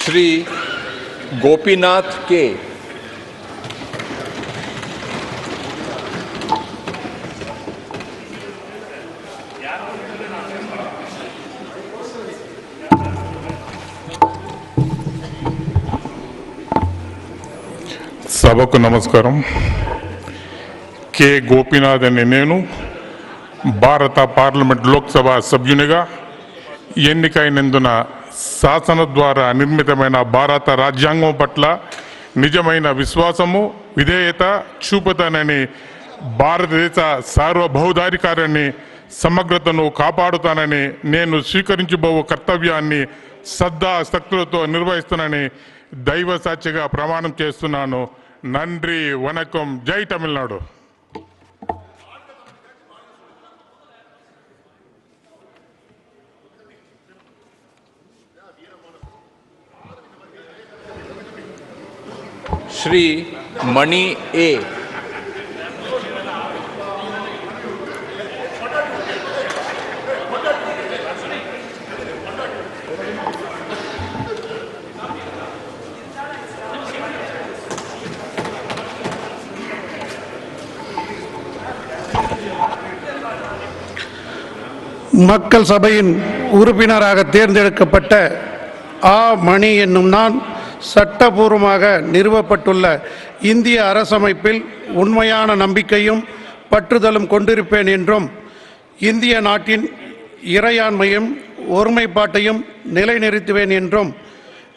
श्री गोपीनाथ के। సభకు నమస్కారం. కె గోపీనాథ్ అనే నేను భారత పార్లమెంట్ లోక్సభ సభ్యునిగా ఎన్నికైనందున శాసన ద్వారా నిర్మితమైన భారత రాజ్యాంగం పట్ల నిజమైన విశ్వాసము విధేయత చూపుతానని, భారతదేశ సార్వభౌమాధికారాన్ని సమగ్రతను కాపాడుతానని, నేను స్వీకరించబో కర్తవ్యాన్ని శ్రద్ధాశక్తులతో నిర్వహిస్తానని దైవ సాక్షిగా ప్రమాణం చేస్తున్నాను. నంద్రి వనకం. జై తమిళనాడు. श्री मणि ए। மக்கள் சபையின் உறுப்பினராக தேர்ந்தெடுக்கப்பட்ட ஆ மணி என்னும் நான் சட்டபூர்வமாக நிறுவப்பட்டுள்ள இந்திய அரசமைப்பில் உண்மையான நம்பிக்கையும் பற்றுதலும் கொண்டிருப்பேன் என்றும், இந்திய நாட்டின் இறையாண்மையும் ஒருமைப்பாட்டையும் நிலைநிறுத்துவேன் என்றும்,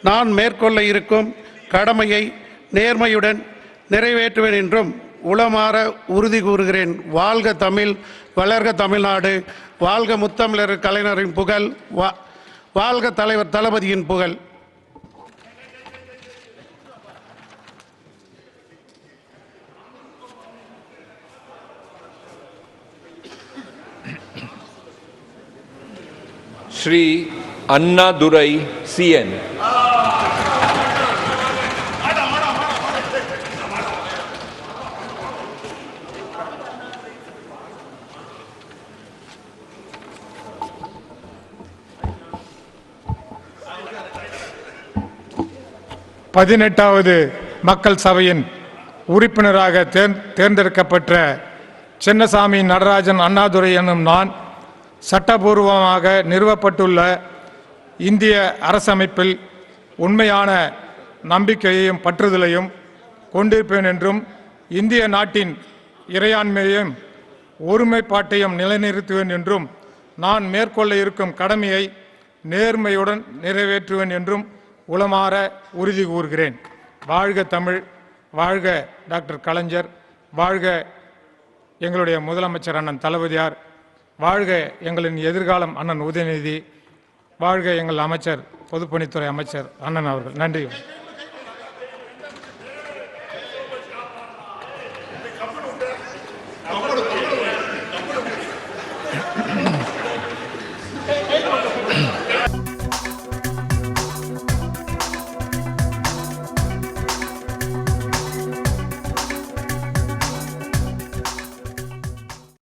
நான் மேற்கொள்ள இருக்கும் கடமையை நேர்மையுடன் நிறைவேற்றுவேன் என்றும் உளமாற உறுதி கூறுகிறேன். வாழ்க தமிழ், வளர்க தமிழ்நாடு, வாழ்க முத்தமிழர் கலைஞரின் புகழ், வாழ்க தலைவர் தளபதியின் புகழ். श्री अन्नादुरै CN। பதினெட்டாவது மக்கள் சபையின் உறுப்பினராக தேர்ந்தெடுக்கப்பட்ட சின்னசாமி நடராஜன் அண்ணாதுரை எனும் நான் சட்டபூர்வமாக நிறுவப்பட்டுள்ள இந்திய அரசமைப்பில் உண்மையான நம்பிக்கையையும் பற்றுதலையும் கொண்டிருப்பேன் என்றும், இந்திய நாட்டின் இறையாண்மையையும் ஒருமைப்பாட்டையும் நிலைநிறுத்துவேன் என்றும், நான் மேற்கொள்ள இருக்கும் கடமையை நேர்மையுடன் நிறைவேற்றுவேன் என்றும் உளமாற உறுதி கூறுகிறேன். வாழ்க தமிழ், வாழ்க டாக்டர் கலைஞர், வாழ்க எங்களுடைய முதலமைச்சர் அண்ணன் தளபதியார், வாழ்க எங்களின் எதிர்காலம் அண்ணன் உதயநிதி, வாழ்க எங்கள் அமைச்சர் பொதுப்பணித்துறை அமைச்சர் அண்ணன் அவர்கள். நன்றி.